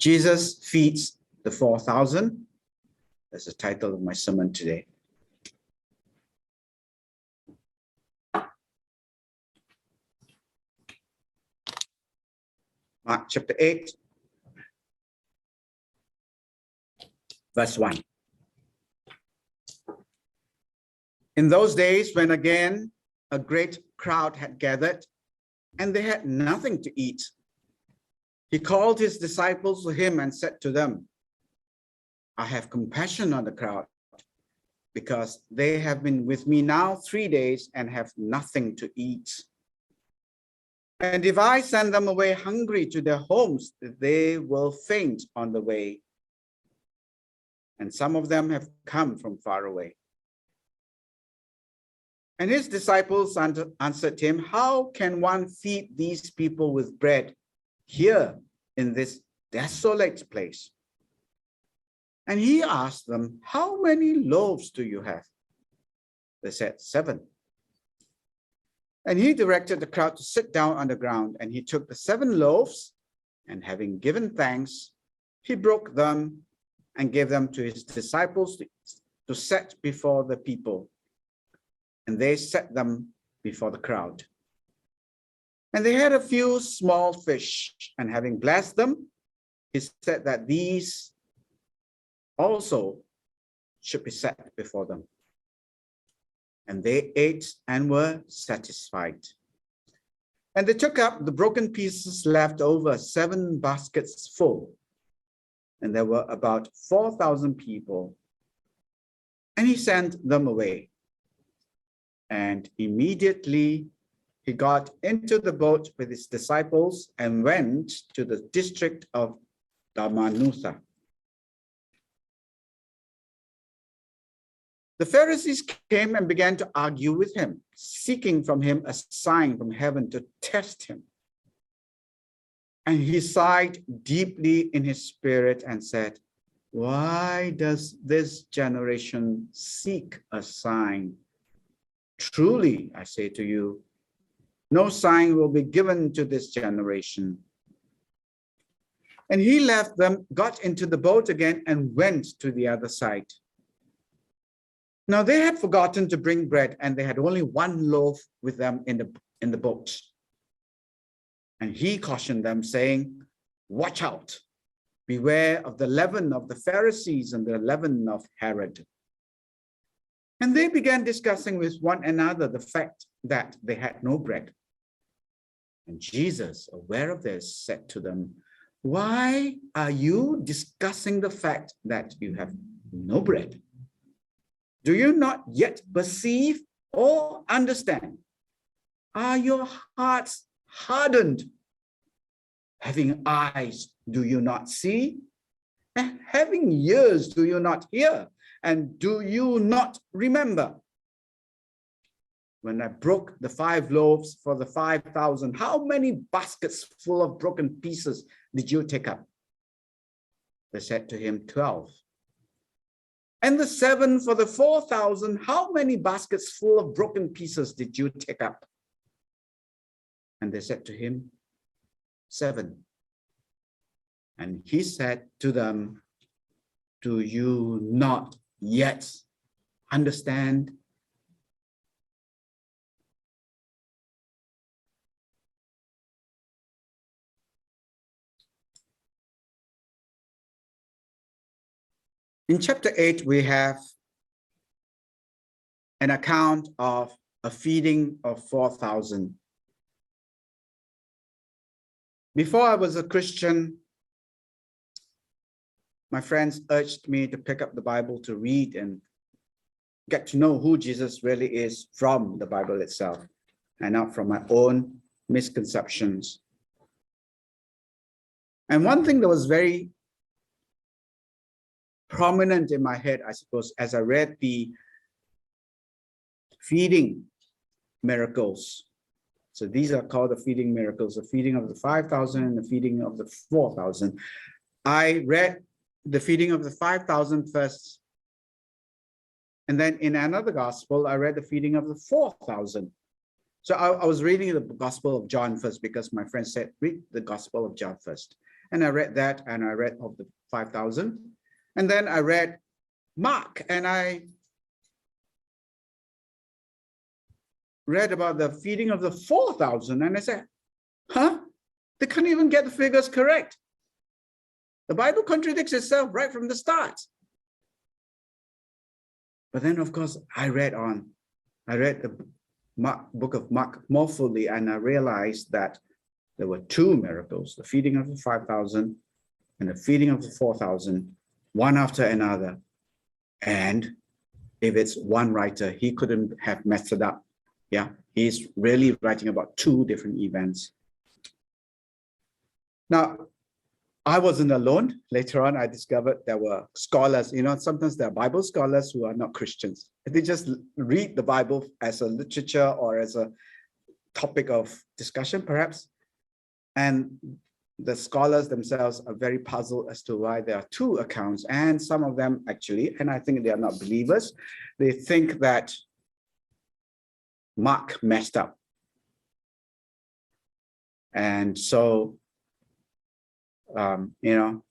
Jesus feeds the 4,000. That's the title of my sermon today. Mark chapter 8, verse 1. In those days, when again a great crowd had gathered, and they had nothing to eat, he called his disciples to him and said to them, I have compassion on the crowd, because they have been with me now 3 days and have nothing to eat. And if I send them away hungry to their homes, they will faint on the way. And some of them have come from far away. And his disciples answered him, how can one feed these people with bread here in this desolate place? And he asked them, how many loaves do you have? They said, 7. And he directed the crowd to sit down on the ground, and he took the 7 loaves, and having given thanks, he broke them and gave them to his disciples to set before the people. And they set them before the crowd. And they had a few small fish, and having blessed them, he said that these also should be set before them. And they ate and were satisfied. And they took up the broken pieces left over, 7 baskets full. And there were about 4,000 people. And he sent them away. And immediately he got into the boat with his disciples and went to the district of Dalmanutha. The Pharisees came and began to argue with him, seeking from him a sign from heaven to test him. And he sighed deeply in his spirit and said, why does this generation seek a sign? Truly, I say to you, no sign will be given to this generation. And he left them, got into the boat again, and went to the other side. Now they had forgotten to bring bread, and they had only 1 loaf with them in the boat. And he cautioned them, saying, watch out, beware of the leaven of the Pharisees and the leaven of Herod. And they began discussing with one another the fact that they had no bread. And Jesus, aware of this, said to them, why are you discussing the fact that you have no bread? Do you not yet perceive or understand? Are your hearts hardened? Having eyes, do you not see? And having ears, do you not hear? And do you not remember? When I broke the 5 loaves for the 5,000, how many baskets full of broken pieces did you take up? They said to him, 12. And the 7 for the 4,000, how many baskets full of broken pieces did you take up? And they said to him, 7. And he said to them, do you not yet understand? In chapter 8, we have an account of a feeding of 4,000. Before I was a Christian, my friends urged me to pick up the Bible to read and get to know who Jesus really is from the Bible itself, and not from my own misconceptions. And one thing that was very prominent in my head, I suppose, as I read the feeding miracles. So these are called the feeding miracles, the feeding of the 5,000 and the feeding of the 4,000. I read the feeding of the 5,000 first. And then in another gospel, I read the feeding of the 4,000. So I was reading the Gospel of John first because my friend said, read the Gospel of John first. And I read that, and I read of the 5,000. And then I read Mark, and I read about the feeding of the 4,000. And I said, huh? They can't even get the figures correct. The Bible contradicts itself right from the start. But then, of course, I read the book of Mark more fully, and I realized that there were two miracles, the feeding of the 5,000 and the feeding of the 4,000, one after another. And if it's one writer, he couldn't have messed it up. Yeah, he's really writing about two different events. Now, I wasn't alone. Later on, I discovered there were scholars. Sometimes there are Bible scholars who are not Christians. They just read the Bible as a literature or as a topic of discussion, perhaps. And the scholars themselves are very puzzled as to why there are two accounts. And some of them actually, and I think they are not believers, they think that Mark messed up. And so,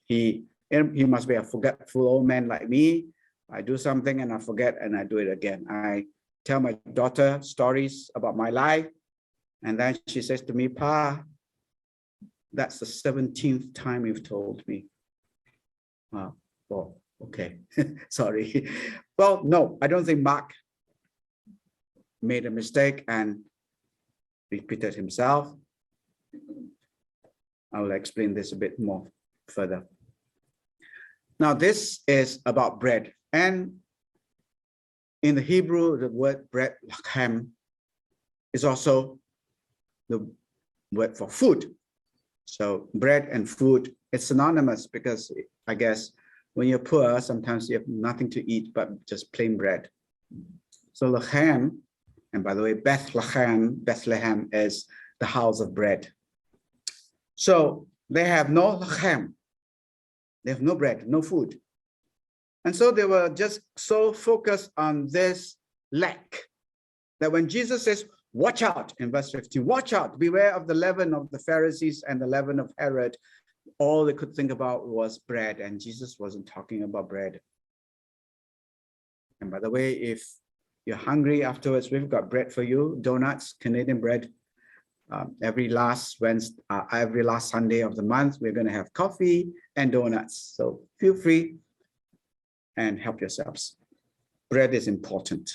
he must be a forgetful old man like me. I do something and I forget and I do it again. I tell my daughter stories about my life. And then she says to me, Pa, that's the 17th time you've told me. Oh, okay. Sorry. Well, no, I don't think Mark made a mistake and repeated himself. I will explain this a bit more further. Now, this is about bread. And in the Hebrew, the word bread, lachem, is also the word for food. So bread and food, it's synonymous because I guess when you're poor, sometimes you have nothing to eat but just plain bread. So lachem, and by the way, Bethlehem is the house of bread. So they have no lachem. They have no bread, no food. And so they were just so focused on this lack that when Jesus says, watch out, in verse 15, watch out, beware of the leaven of the Pharisees and the leaven of Herod, all they could think about was bread. And Jesus wasn't talking about bread. And by the way, if you're hungry afterwards, we've got bread for you, donuts, Canadian bread. Every last Sunday of the month, we're going to have coffee and donuts. So feel free and help yourselves. Bread is important.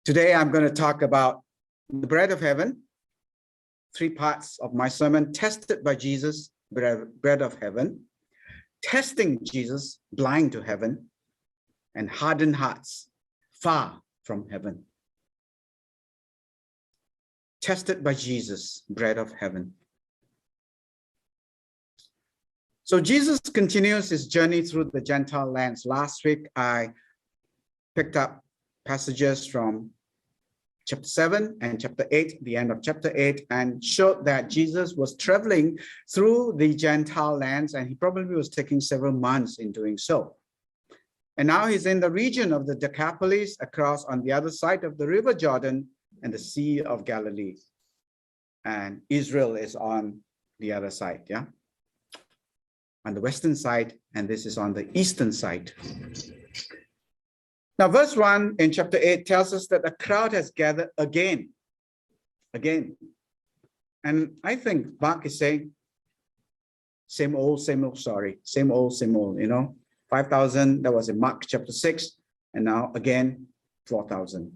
Today, I'm going to talk about the bread of heaven. 3 parts of my sermon: tested by Jesus, bread of heaven; testing Jesus, blind to heaven; and hardened hearts, far from heaven. Tested by Jesus, bread of heaven. So Jesus continues his journey through the Gentile lands. Last week, I picked up passages from chapter 7 and chapter 8, the end of chapter 8, and showed that Jesus was traveling through the Gentile lands, and he probably was taking several months in doing so. And now he's in the region of the Decapolis, across on the other side of the River Jordan and the Sea of Galilee. And Israel is on the other side, yeah? On the western side, and this is on the eastern side. Now, verse 1 in chapter 8 tells us that a crowd has gathered again. And I think Mark is saying, same old, sorry, same old, 5,000, that was in Mark chapter 6, and now again, 4,000.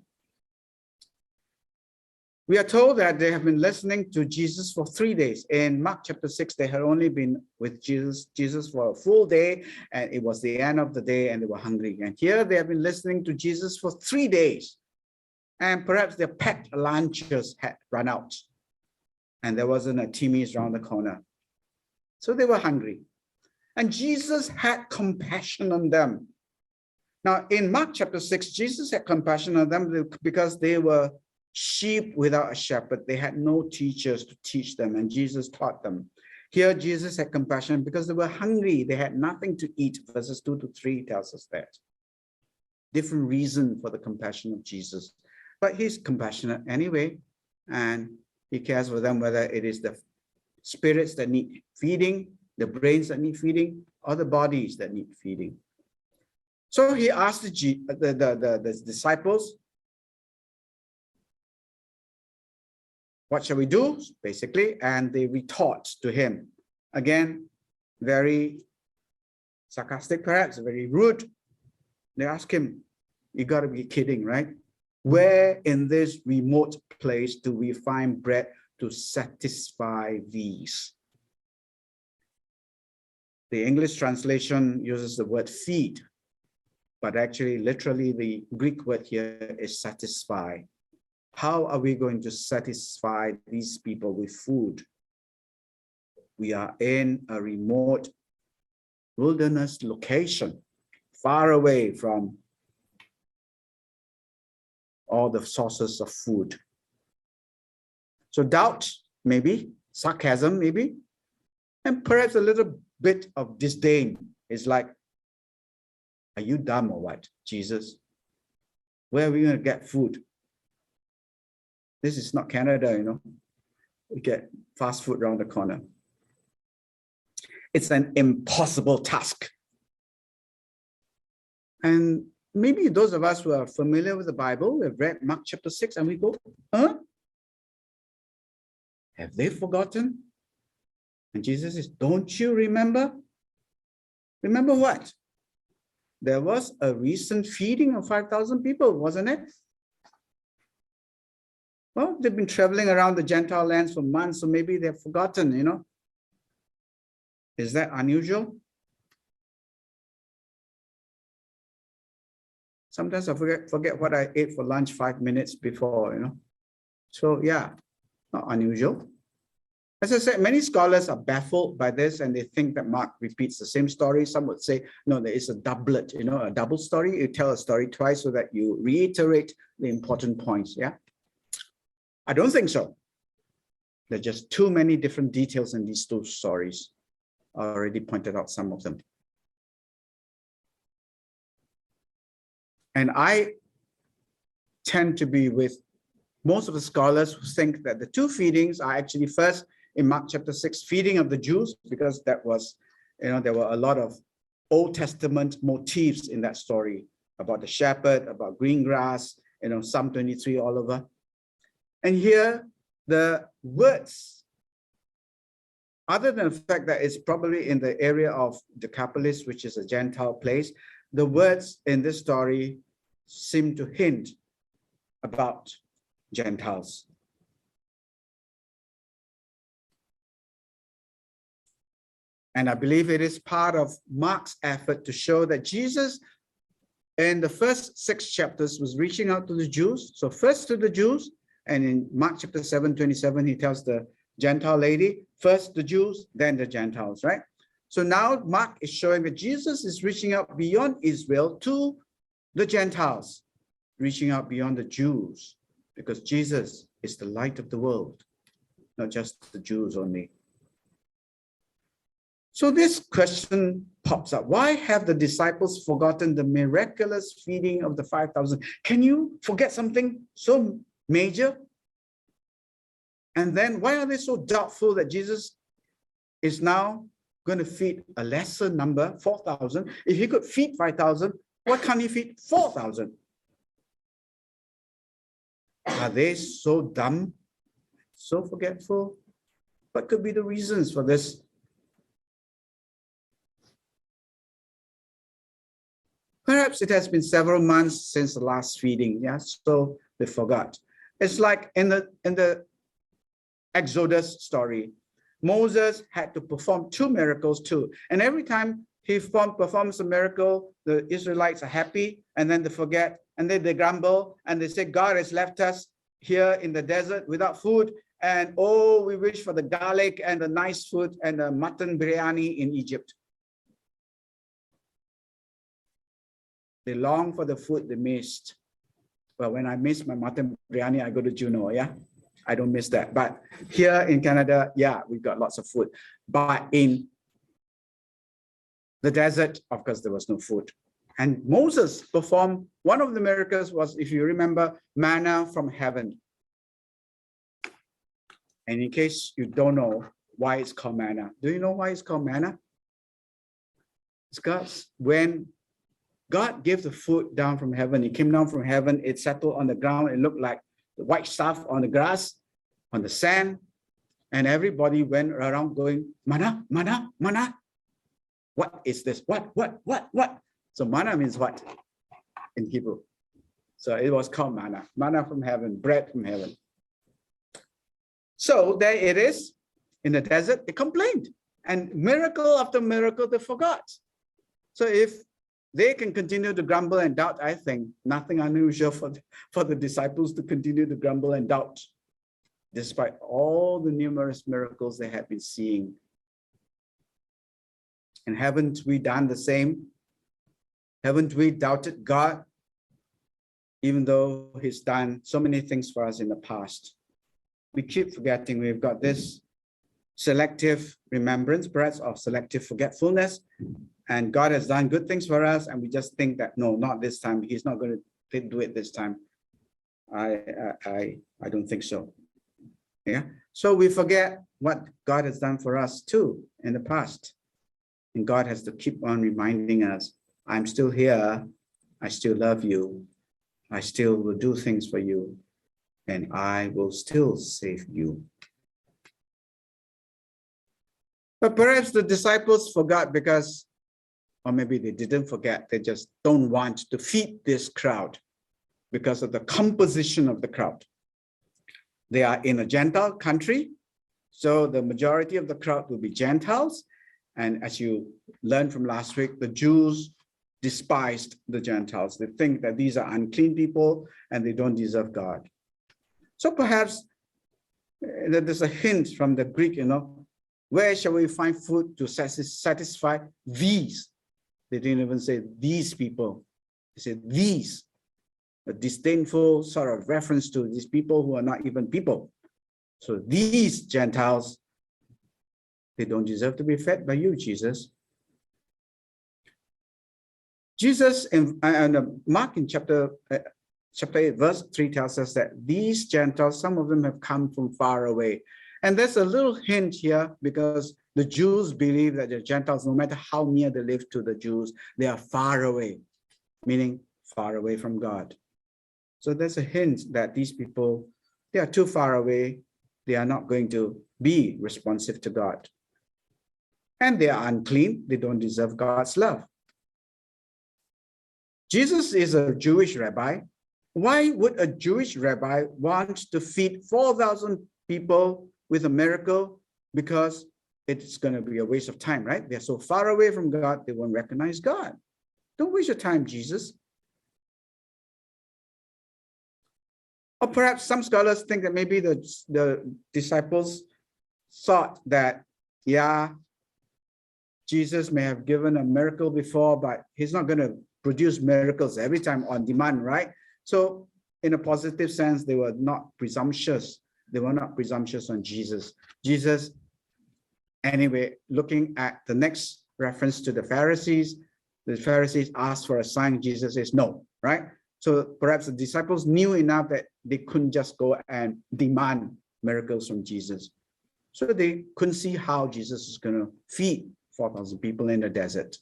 We are told that they have been listening to Jesus for 3 days. In Mark chapter 6, they had only been with Jesus for a full day, and it was the end of the day, and they were hungry. And here they have been listening to Jesus for 3 days. And perhaps their packed lunches had run out, and there wasn't a Timmy's around the corner. So they were hungry. And Jesus had compassion on them. Now, in Mark chapter 6, Jesus had compassion on them because they were sheep without a shepherd. They had no teachers to teach them, and Jesus taught them. Here, Jesus had compassion because they were hungry. They had nothing to eat. Verses 2 to 3 tells us that. Different reason for the compassion of Jesus. But he's compassionate anyway, and he cares for them whether it is the spirits that need feeding, the brains that need feeding, or the bodies that need feeding. So he asked the disciples, what shall we do? Basically, and they retort to him. Again, very sarcastic, perhaps, very rude. They ask him, you got to be kidding, right? Where in this remote place do we find bread to satisfy these? The English translation uses the word feed, but actually, literally, the Greek word here is satisfy. How are we going to satisfy these people with food? We are in a remote wilderness location, far away from all the sources of food. So doubt, maybe, sarcasm, maybe, and perhaps a little bit of disdain. Is like, are you dumb or what, Jesus? Where are we going to get food? This is not Canada, you know. We get fast food around the corner. It's an impossible task. And maybe those of us who are familiar with the Bible, we've read Mark chapter 6 and we go, huh? Have they forgotten? And Jesus says, don't you remember? Remember what? There was a recent feeding of 5,000 people, wasn't it? Well, they've been traveling around the Gentile lands for months, so maybe they've forgotten, you know. Is that unusual? Sometimes I forget what I ate for lunch 5 minutes before, you know. So yeah, not unusual. As I said, many scholars are baffled by this and they think that Mark repeats the same story. Some would say, no, there is a doublet, you know, a double story. You tell a story twice so that you reiterate the important points, yeah? I don't think so. There are just too many different details in these two stories. I already pointed out some of them. And I tend to be with most of the scholars who think that the two feedings are actually first in Mark chapter 6, feeding of the Jews, because that was, you know, there were a lot of Old Testament motifs in that story about the shepherd, about green grass, you know, Psalm 23 all over. And here, the words, other than the fact that it's probably in the area of Decapolis, which is a Gentile place, the words in this story seem to hint about Gentiles. And I believe it is part of Mark's effort to show that Jesus, in the first 6 chapters, was reaching out to the Jews. So first to the Jews, and in Mark chapter 7:27, he tells the Gentile lady, first the Jews, then the Gentiles, right? So now Mark is showing that Jesus is reaching out beyond Israel to the Gentiles, reaching out beyond the Jews, because Jesus is the light of the world, not just the Jews only. So this question pops up. Why have the disciples forgotten the miraculous feeding of the 5,000? Can you forget something so major? And then why are they so doubtful that Jesus is now going to feed a lesser number, 4,000? If he could feed 5,000, why can't he feed 4,000? Are they so dumb, so forgetful? What could be the reasons for this? Perhaps it has been several months since the last feeding, yes, so they forgot. It's like in the Exodus story, Moses had to perform 2 miracles too. And every time he performs a miracle, the Israelites are happy, and then they forget, and then they grumble, and they say, God has left us here in the desert without food, and oh, we wish for the garlic and the nice food and the mutton biryani in Egypt. They long for the food they missed. Well, when I miss my mutton biryani, I go to Juno, yeah? I don't miss that. But here in Canada, yeah, we've got lots of food. But in the desert, of course, there was no food. And Moses performed, one of the miracles was, if you remember, manna from heaven. And in case you don't know, why it's called manna. Do you know why it's called manna? It's because when God gave the food down from heaven, it came down from heaven, it settled on the ground, it looked like the white stuff on the grass, on the sand, and everybody went around going, manna, manna, manna. What is this? What? So manna means what in Hebrew? So it was called manna, manna from heaven, bread from heaven. So there it is in the desert, they complained, and miracle after miracle, they forgot. So if they can continue to grumble and doubt, I think nothing unusual for the disciples to continue to grumble and doubt, despite all the numerous miracles they had been seeing. And haven't we done the same? Haven't we doubted God, even though he's done so many things for us in the past? We keep forgetting. We've got this selective remembrance, perhaps, of selective forgetfulness. And God has done good things for us, and we just think that, no, not this time. He's not going to do it this time. I don't think so. Yeah. So we forget what God has done for us too in the past. And God has to keep on reminding us, I'm still here. I still love you. I still will do things for you. And I will still save you. But perhaps the disciples forgot because, or maybe they didn't forget, they just don't want to feed this crowd because of the composition of the crowd. They are in a Gentile country, so the majority of the crowd will be Gentiles. And as you learned from last week, the Jews despised the Gentiles. They think that these are unclean people and they don't deserve God. So perhaps there's a hint from the Greek, where shall we find food to satisfy these? They didn't even say these people. They said these, a disdainful sort of reference to these people who are not even people. So these Gentiles, they don't deserve to be fed by you, Jesus. Jesus, in Mark in chapter 8, verse 3 tells us that these Gentiles, some of them have come from far away. And there's a little hint here because the Jews believe that the Gentiles, no matter how near they live to the Jews, they are far away, meaning far away from God. So there's a hint that these people, they are too far away. They are not going to be responsive to God. And they are unclean. They don't deserve God's love. Jesus is a Jewish rabbi. Why would a Jewish rabbi want to feed 4,000 people with a miracle? Because it's going to be a waste of time, right? They're so far away from God, they won't recognize God. Don't waste your time, Jesus. Or perhaps some scholars think that maybe the disciples thought that, yeah, Jesus may have given a miracle before, but he's not going to produce miracles every time on demand, right? So in a positive sense, they were not presumptuous. They were not presumptuous on Jesus. Jesus, anyway, looking at the next reference to the Pharisees asked for a sign. Jesus says no, right? So perhaps the disciples knew enough that they couldn't just go and demand miracles from Jesus. So they couldn't see how Jesus is going to feed 4,000 people in the desert.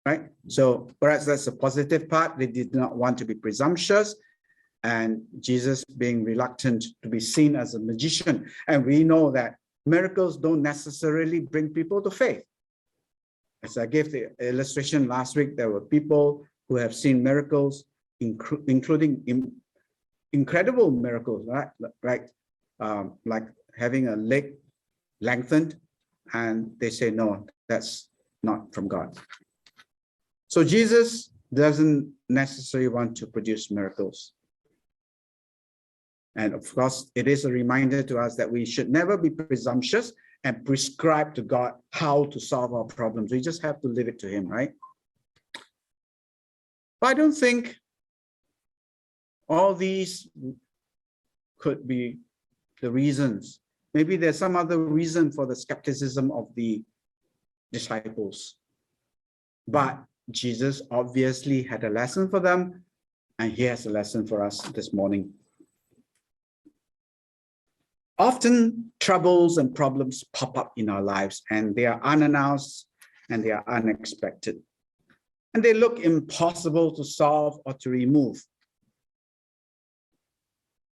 Right? So perhaps that's a positive part. They did not want to be presumptuous, and Jesus being reluctant to be seen as a magician. And we know that miracles don't necessarily bring people to faith. As I gave the illustration last week, there were people who have seen miracles, including incredible miracles, right? Like having a leg lengthened, and they say, no, that's not from God. So Jesus doesn't necessarily want to produce miracles. And of course, it is a reminder to us that we should never be presumptuous and prescribe to God how to solve our problems. We just have to leave it to him, right? But I don't think all these could be the reasons. Maybe there's some other reason for the skepticism of the disciples. But Jesus obviously had a lesson for them, and he has a lesson for us this morning. Often troubles and problems pop up in our lives, and they are unannounced and they are unexpected. And they look impossible to solve or to remove.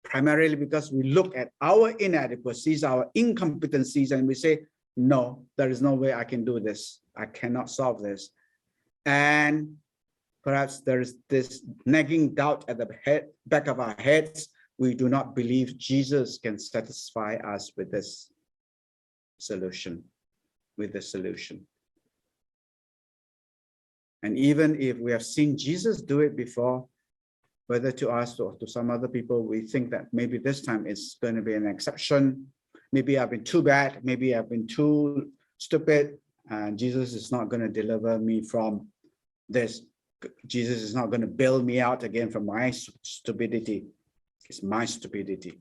Primarily because we look at our inadequacies, our incompetencies, and we say, no, there is no way I can do this. I cannot solve this. And perhaps there is this nagging doubt at the back of our heads. We do not believe Jesus can satisfy us with this solution, And even if we have seen Jesus do it before, whether to us or to some other people, we think that maybe this time it's going to be an exception. Maybe I've been too bad. Maybe I've been too stupid. And Jesus is not going to deliver me from this. Jesus is not going to bail me out again from my stupidity. It's my stupidity.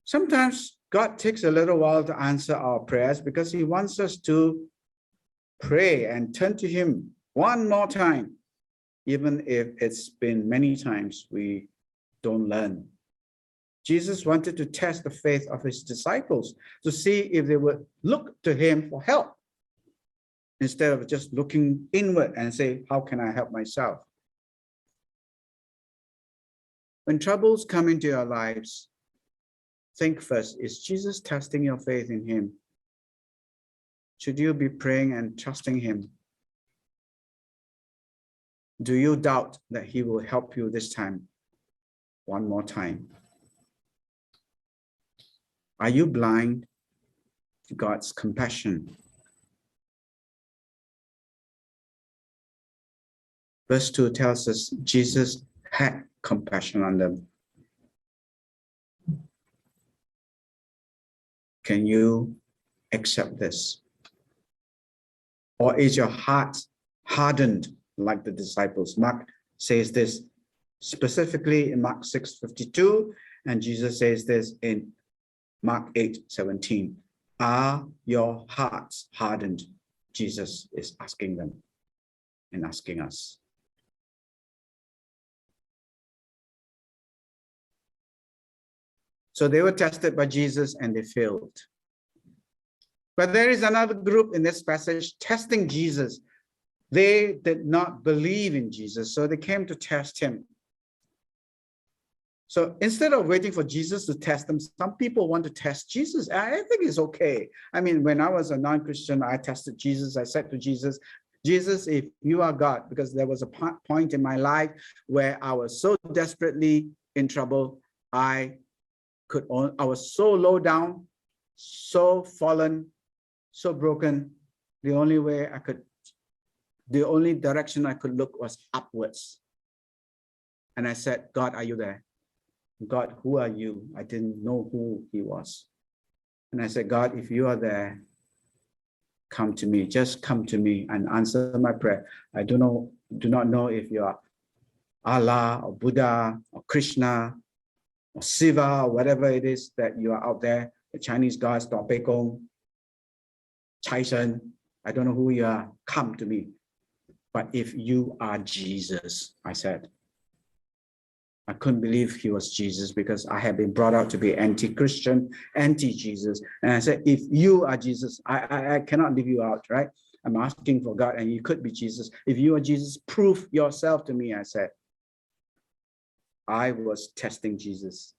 Sometimes God takes a little while to answer our prayers because he wants us to pray and turn to him one more time. Even if it's been many times, we don't learn. Jesus wanted to test the faith of his disciples to see if they would look to him for help instead of just looking inward and say, how can I help myself? When troubles come into your lives, think first, is Jesus testing your faith in him? Should you be praying and trusting him? Do you doubt that he will help you this time, one more time? Are you blind to God's compassion? Verse 2 tells us Jesus had compassion on them. Can you accept this? Or is your heart hardened like the disciples? Mark says this specifically in Mark 6:52, and Jesus says this in Mark 8:17. Are your hearts hardened? Jesus is asking them and asking us. So they were tested by Jesus and they failed. But there is another group in this passage testing Jesus. They did not believe in Jesus, so they came to test him. So instead of waiting for Jesus to test them, some people want to test Jesus. I think it's okay. I mean, when I was a non-Christian, I tested Jesus. I said to Jesus, Jesus, if you are God, because there was a point in my life where I was so desperately in trouble, I was so low down, so fallen, so broken. The only direction I could look was upwards. And I said, God, are you there? God, who are you? I didn't know who he was. And I said, God, if you are there, come to me, just come to me and answer my prayer. I do not know if you are Allah or Buddha or Krishna or Shiva or whatever it is that you are out there, the Chinese gods, Dong Pei Gong, Chai Shen, I don't know who you are, come to me. But if you are Jesus, I said. I couldn't believe he was Jesus because I had been brought up to be anti-Christian, anti-Jesus. And I said, if you are Jesus, I cannot leave you out, right? I'm asking for God and you could be Jesus. If you are Jesus, prove yourself to me, I said. I was testing Jesus.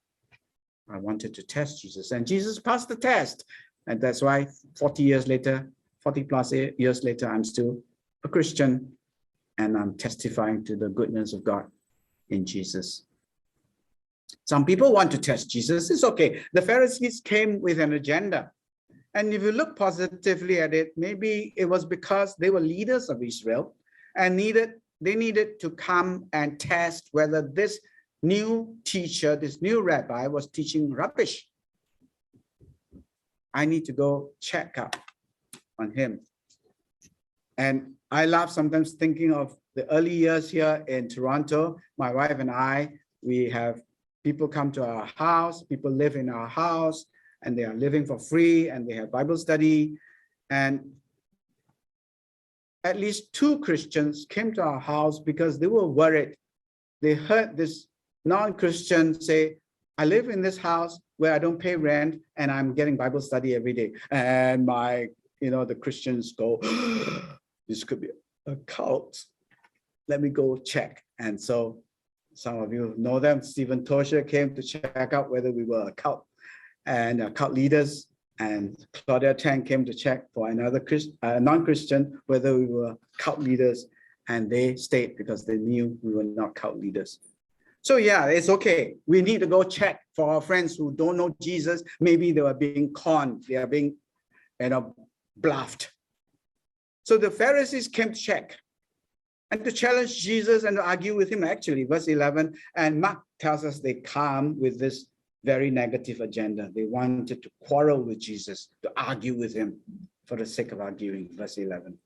I wanted to test Jesus and Jesus passed the test. And that's why 40 plus years later, I'm still a Christian and I'm testifying to the goodness of God in Jesus. Some people want to test Jesus. It's okay. The Pharisees came with an agenda. And if you look positively at it, maybe it was because they were leaders of Israel and they needed to come and test whether this new teacher, this new rabbi was teaching rubbish. I need to go check up on him. And I love sometimes thinking of the early years here in Toronto. My wife and I, we have people come to our house, people live in our house, and they are living for free, and they have Bible study. And at least 2 Christians came to our house because they were worried. They heard this non-Christian say, I live in this house where I don't pay rent and I'm getting Bible study every day. And the Christians go, this could be a cult. Let me go check. And so some of you know them. Stephen Tosher came to check out whether we were a cult, and cult leaders. And Claudia Tang came to check for another non-Christian whether we were cult leaders. And they stayed because they knew we were not cult leaders. So yeah, it's okay. We need to go check for our friends who don't know Jesus. Maybe they are being conned. They are being, bluffed. So the Pharisees came to check and to challenge Jesus and to argue with him, actually, verse 11. And Mark tells us they come with this very negative agenda. They wanted to quarrel with Jesus, to argue with him for the sake of arguing, verse 11.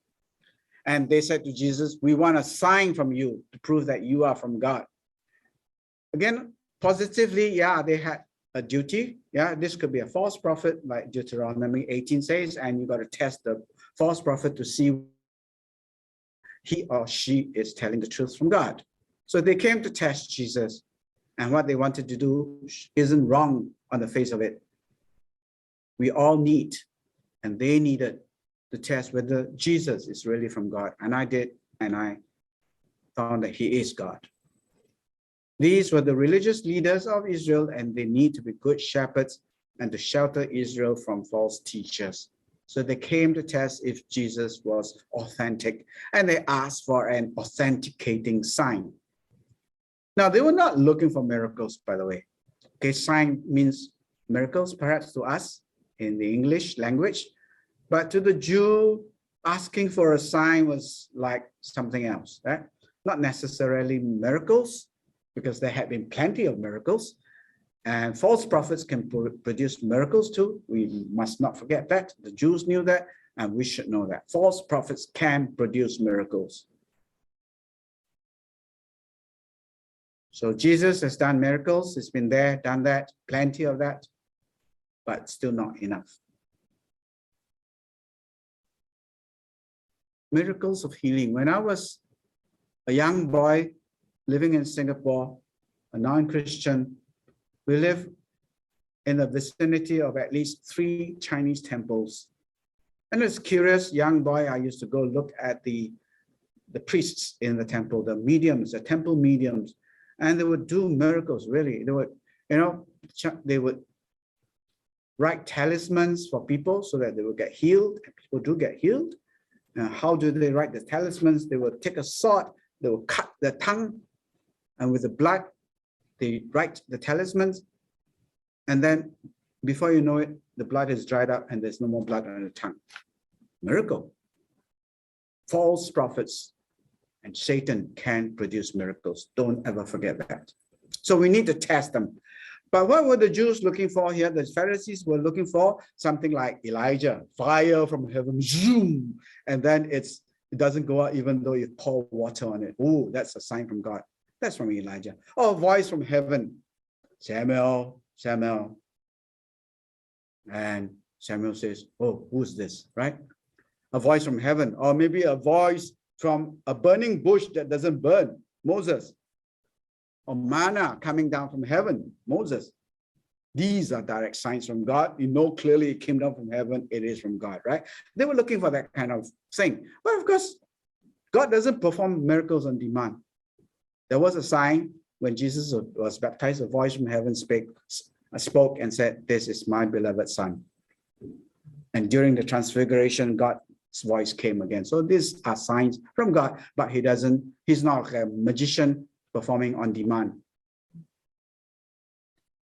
And they said to Jesus, we want a sign from you to prove that you are from God. Again, positively, yeah, they had a duty. Yeah, this could be a false prophet, like Deuteronomy 18 says, and you got to test the false prophet to see he or she is telling the truth from God. So they came to test Jesus, and what they wanted to do isn't wrong on the face of it. We all need, and they needed to test whether Jesus is really from God. And I did, and I found that he is God. These were the religious leaders of Israel, and they need to be good shepherds and to shelter Israel from false teachers. So they came to test if Jesus was authentic, and they asked for an authenticating sign. Now, they were not looking for miracles, by the way. Okay, sign means miracles, perhaps to us in the English language, but to the Jew, asking for a sign was like something else, right? Not necessarily miracles, because there had been plenty of miracles, and false prophets can produce miracles too. We must not forget that. The Jews knew that, and we should know that. False prophets can produce miracles. So Jesus has done miracles. He's been there, done that, plenty of that, but still not enough. Miracles of healing. When I was a young boy, living in Singapore, a non-Christian, we live in the vicinity of at least 3 Chinese temples. And as a curious young boy, I used to go look at the priests in the temple, the mediums, the temple mediums, and they would do miracles, really. They would, they would write talismans for people so that they would get healed, and people do get healed. How do they write the talismans? They would take a sword, they would cut their tongue, and with the blood, they write the talismans. And then before you know it, the blood is dried up and there's no more blood on the tongue. Miracle. False prophets and Satan can produce miracles. Don't ever forget that. So we need to test them. But what were the Jews looking for here? The Pharisees were looking for something like Elijah, fire from heaven, zoom, and then it doesn't go out even though you pour water on it. Oh, that's a sign from God. That's from Elijah. Oh, a voice from heaven. Samuel, Samuel. And Samuel says, oh, who's this, right? A voice from heaven, or maybe a voice from a burning bush that doesn't burn, Moses. Or manna coming down from heaven, Moses. These are direct signs from God. You know clearly it came down from heaven, it is from God, right? They were looking for that kind of thing. But of course, God doesn't perform miracles on demand. There was a sign when Jesus was baptized, a voice from heaven spoke and said, this is my beloved son. And during the transfiguration, God's voice came again. So these are signs from God, but he's not a magician performing on demand.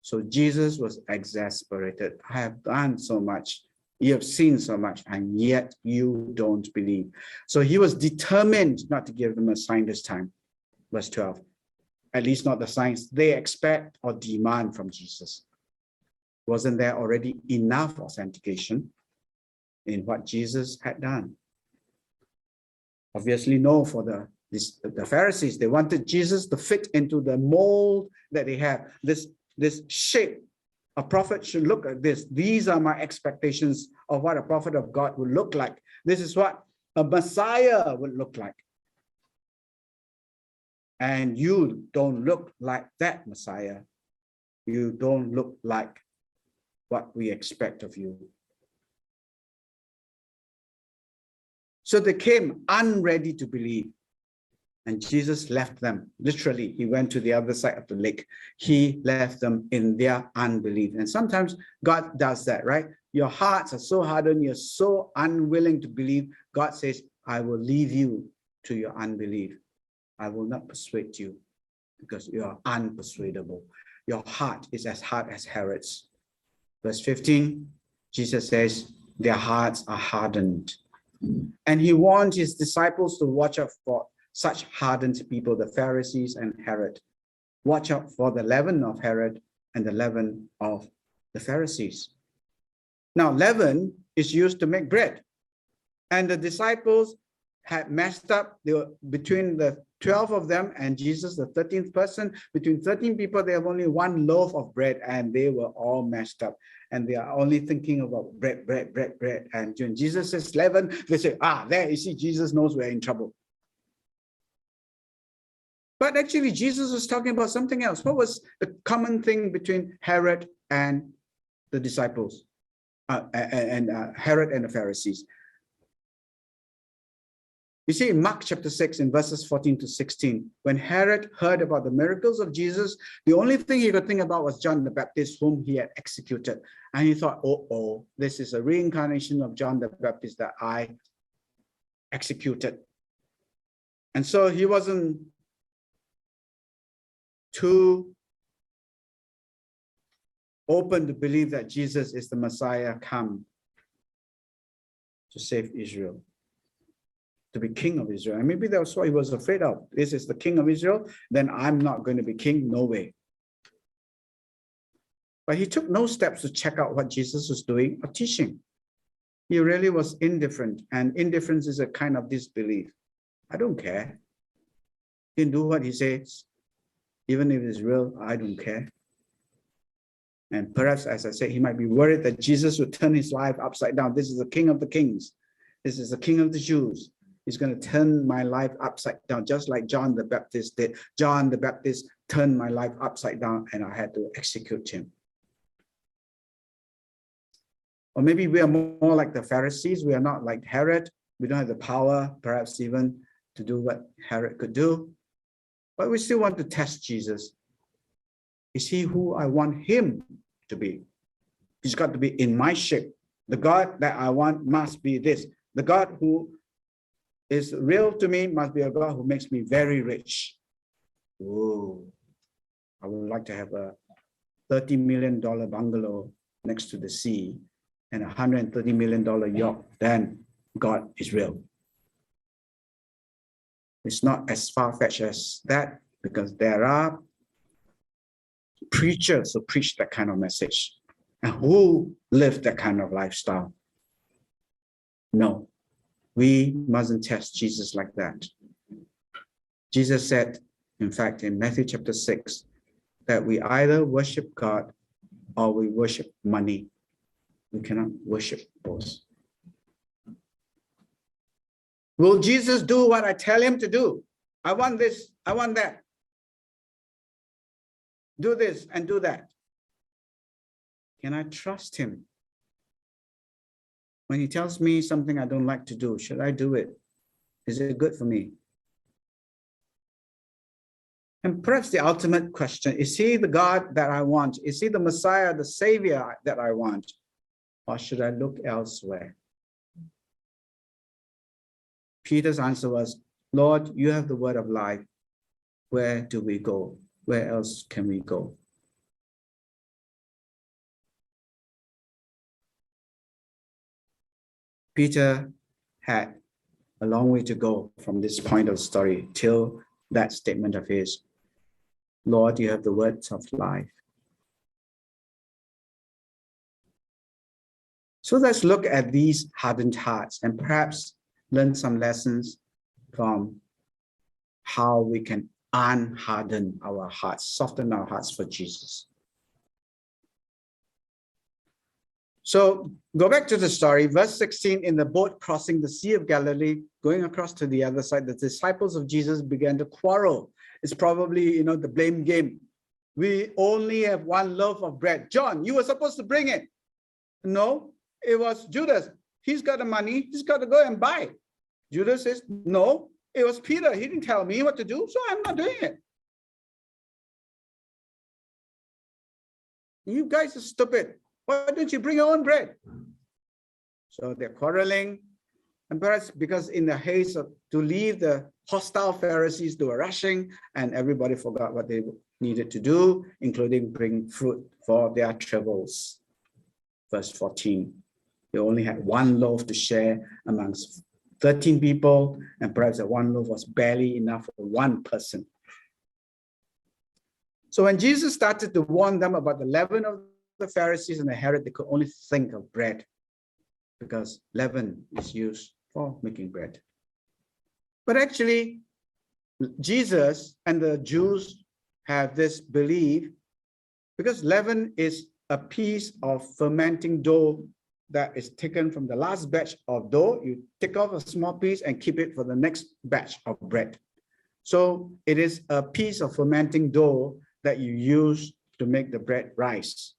So Jesus was exasperated. I have done so much. You have seen so much, and yet you don't believe. So he was determined not to give them a sign this time. Verse 12. At least not the signs they expect or demand from Jesus. Wasn't there already enough authentication in what Jesus had done? Obviously, no, for the Pharisees. They wanted Jesus to fit into the mold that they have. This shape. A prophet should look like this. These are my expectations of what a prophet of God would look like. This is what a Messiah would look like. And you don't look like that Messiah. You don't look like what we expect of you. So they came unready to believe. And Jesus left them. Literally, he went to the other side of the lake. He left them in their unbelief. And sometimes God does that, right? Your hearts are so hardened, you're so unwilling to believe. God says, I will leave you to your unbelief. I will not persuade you because you are unpersuadable. Your heart is as hard as Herod's. Verse 15, Jesus says, their hearts are hardened. And he warned his disciples to watch out for such hardened people, the Pharisees and Herod. Watch out for the leaven of Herod and the leaven of the Pharisees. Now, leaven is used to make bread. And the disciples had messed up. They were between the 12 of them and Jesus, the 13th person. Between 13 people, they have only one loaf of bread, and they were all messed up. And they are only thinking about bread. And when Jesus says leaven, they say, there, you see, Jesus knows we're in trouble. But actually, Jesus was talking about something else. What was the common thing between Herod and the disciples, Herod and the Pharisees? You see, in Mark chapter 6, in verses 14 to 16, when Herod heard about the miracles of Jesus, the only thing he could think about was John the Baptist, whom he had executed. And he thought, this is a reincarnation of John the Baptist that I executed. And so he wasn't too open to believe that Jesus is the Messiah come to save Israel, to be king of Israel. And maybe that's what he was afraid of. This is the king of Israel, then I'm not going to be king, no way. But he took no steps to check out what Jesus was doing or teaching. He really was indifferent, and indifference is a kind of disbelief. I don't care. He can do what he says. Even if it's real, I don't care. And perhaps, as I said, he might be worried that Jesus would turn his life upside down. This is the King of the Kings. This is the King of the Jews. He's going to turn my life upside down, just like John the Baptist did. John the Baptist turned my life upside down, and I had to execute him. Or maybe we are more like the Pharisees. We are not like Herod. We don't have the power, perhaps even, to do what Herod could do. But we still want to test Jesus. Is he who I want him to be? He's got to be in my shape. The God that I want must be this. The God who is real to me must be a God who makes me very rich. Whoa. I would like to have a $30 million bungalow next to the sea and a $130 million yacht. Then God is real. It's not as far-fetched as that, because there are preachers who preach that kind of message and who live that kind of lifestyle. No, we mustn't test Jesus like that. Jesus said, in fact, in Matthew chapter 6, that we either worship God or we worship money. We cannot worship both. Will Jesus do what I tell him to do? I want this, I want that. Do this and do that. Can I trust him? When he tells me something I don't like to do, should I do it? Is it good for me? And perhaps the ultimate question, is he the God that I want? Is he the Messiah, the Savior that I want? Or should I look elsewhere? Peter's answer was, Lord, you have the word of life. Where do we go? Where else can we go? Peter had a long way to go from this point of the story till that statement of his, Lord, you have the words of life. So let's look at these hardened hearts and perhaps learn some lessons from how we can unharden our hearts, soften our hearts for Jesus. So go back to the story, verse 16, in the boat crossing the Sea of Galilee, going across to the other side, the disciples of Jesus began to quarrel. It's probably, the blame game. we only have one loaf of bread. John, you were supposed to bring it. No, it was Judas. He's got the money. He's got to go and buy. Judas says, no, it was Peter. He didn't tell me what to do, so I'm not doing it. You guys are stupid. Why don't you bring your own bread? So they're quarreling. And perhaps because in the haste to leave the hostile Pharisees, they were rushing, and everybody forgot what they needed to do, including bring fruit for their travels. Verse 14, they only had one loaf to share amongst 13 people, and perhaps that one loaf was barely enough for one person. So when Jesus started to warn them about the leaven of the Pharisees and the Herod, they could only think of bread, because leaven is used for making bread. But actually, Jesus and the Jews have this belief, because leaven is a piece of fermenting dough that is taken from the last batch of dough. You take off a small piece and keep it for the next batch of bread. So it is a piece of fermenting dough that you use to make the bread rise.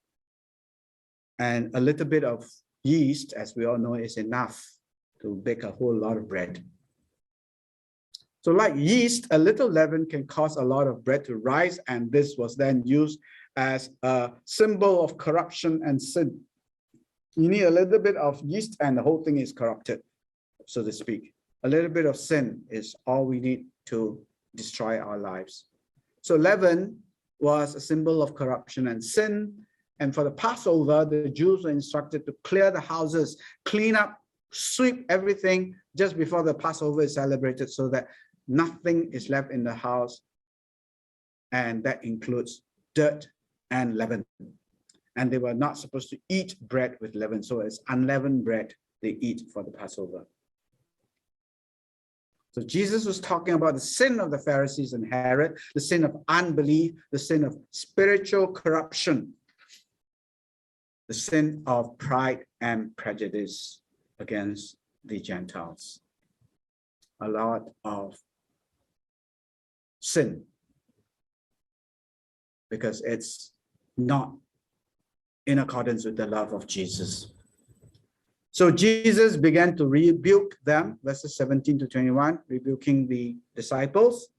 And a little bit of yeast, as we all know, is enough to bake a whole lot of bread. So like yeast, a little leaven can cause a lot of bread to rise, and this was then used as a symbol of corruption and sin. You need a little bit of yeast and the whole thing is corrupted, so to speak. A little bit of sin is all we need to destroy our lives. So leaven was a symbol of corruption and sin. And for the Passover, the Jews were instructed to clear the houses, clean up, sweep everything just before the Passover is celebrated, so that nothing is left in the house. And that includes dirt and leaven. And they were not supposed to eat bread with leaven. So it's unleavened bread they eat for the Passover. So Jesus was talking about the sin of the Pharisees and Herod, the sin of unbelief, the sin of spiritual corruption, the sin of pride and prejudice against the Gentiles. A lot of sin, because it's not in accordance with the love of Jesus. So Jesus began to rebuke them, verses 17 to 21, rebuking the disciples.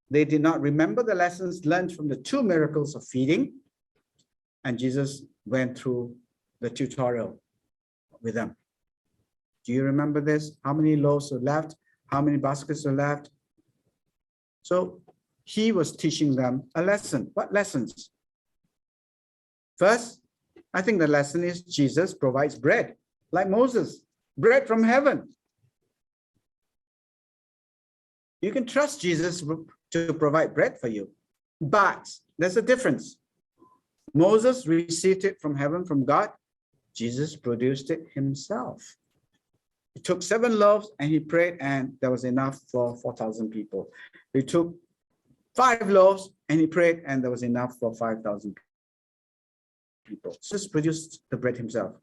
They did not remember the lessons learned from the two miracles of feeding, and Jesus went through the tutorial with them. Do you remember this? How many loaves are left? How many baskets are left? So he was teaching them a lesson. What lessons? First, I think the lesson is Jesus provides bread, like Moses, bread from heaven. You can trust Jesus to provide bread for you, but there's a difference. Moses received it from heaven, from God. Jesus produced it himself. He took 7 loaves and he prayed, and there was enough for 4,000 people. He took 5 loaves and he prayed, and there was enough for 5,000 people. Jesus produced the bread himself.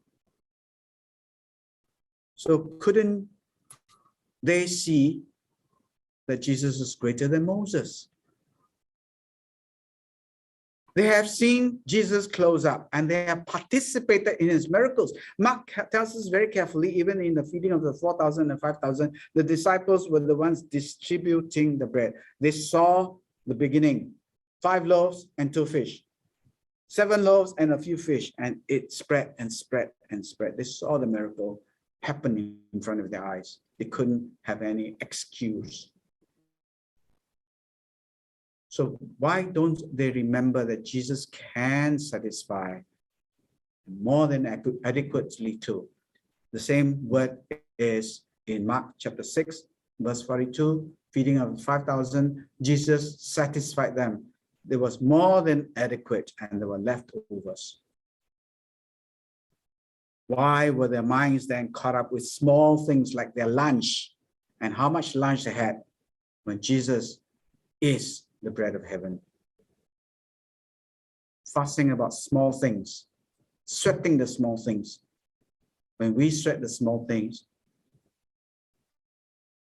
So couldn't they see that Jesus is greater than Moses? They have seen Jesus close up, and they have participated in his miracles. Mark tells us very carefully, even in the feeding of the 4,000 and 5,000, the disciples were the ones distributing the bread. They saw the beginning, 5 loaves and 2 fish, 7 loaves and a few fish, and it spread and spread and spread. They saw the miracle happening in front of their eyes. They couldn't have any excuse. So why don't they remember that Jesus can satisfy more than adequately too? The same word is in Mark chapter 6, verse 42, feeding of 5,000, Jesus satisfied them. There was more than adequate, and there were leftovers. Why were their minds then caught up with small things like their lunch and how much lunch they had when Jesus is the bread of heaven? Fussing about small things, sweating the small things. When we sweat the small things,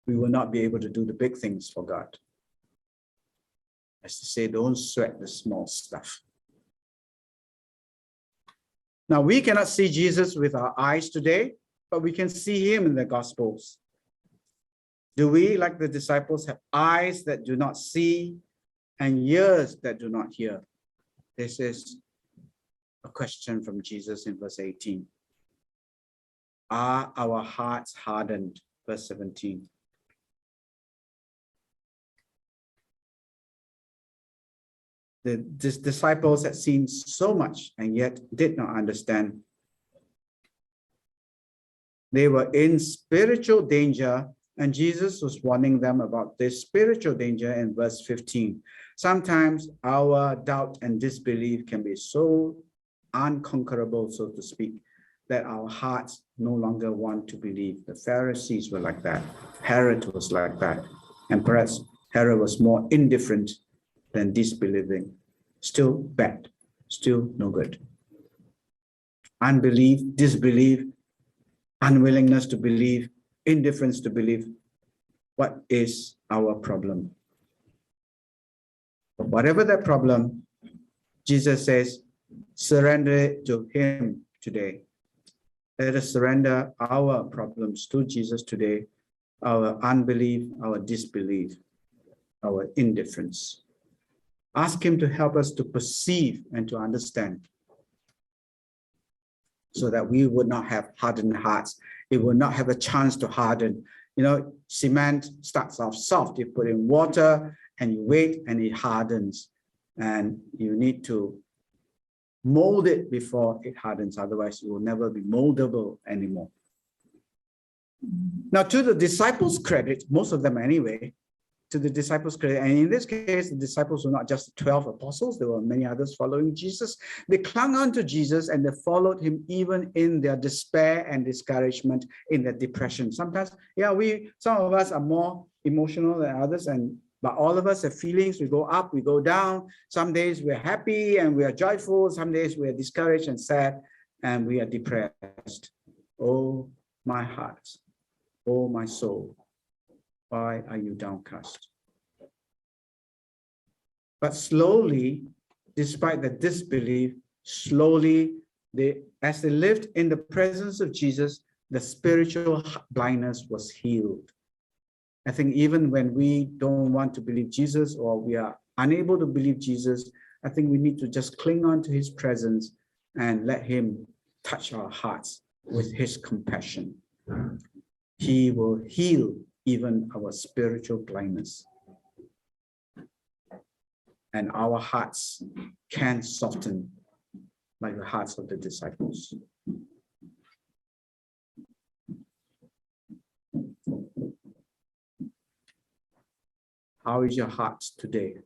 we will not be able to do the big things for God. As to say, don't sweat the small stuff. Now, we cannot see Jesus with our eyes today, but we can see him in the Gospels. Do we, like the disciples, have eyes that do not see and ears that do not hear? This is a question from Jesus in verse 18. Are our hearts hardened? Verse 17. The disciples had seen so much and yet did not understand. They were in spiritual danger, and Jesus was warning them about this spiritual danger in verse 15. Sometimes our doubt and disbelief can be so unconquerable, so to speak, that our hearts no longer want to believe. The Pharisees were like that. Herod was like that. And perhaps Herod was more indifferent than disbelieving. Still bad, still no good. Unbelief, disbelief, unwillingness to believe, indifference to believe. What is our problem? But whatever that problem, Jesus says, surrender it to him today. Let us surrender our problems to Jesus today, our unbelief, our disbelief, our indifference. Ask him to help us to perceive and to understand so that we would not have hardened hearts. It will not have a chance to harden. You know, cement starts off soft. You put in water and you wait and it hardens. And you need to mold it before it hardens. Otherwise, it will never be moldable anymore. Now, to the disciples' credit, most of them anyway, to the disciples' credit, and in this case, the disciples were not just the 12 apostles, there were many others following Jesus. They clung on to Jesus and they followed him even in their despair and discouragement, in their depression. Sometimes, yeah, some of us are more emotional than others, but all of us have feelings. We go up, we go down. Some days we're happy and we are joyful. Some days we are discouraged and sad and we are depressed. Oh, my heart. Oh, my soul. Why are you downcast? But slowly, despite the disbelief, slowly, as they lived in the presence of Jesus, the spiritual blindness was healed. I think even when we don't want to believe Jesus or we are unable to believe Jesus, I think we need to just cling on to his presence and let him touch our hearts with his compassion. He will heal even our spiritual blindness. And our hearts can soften like the hearts of the disciples. How is your heart today?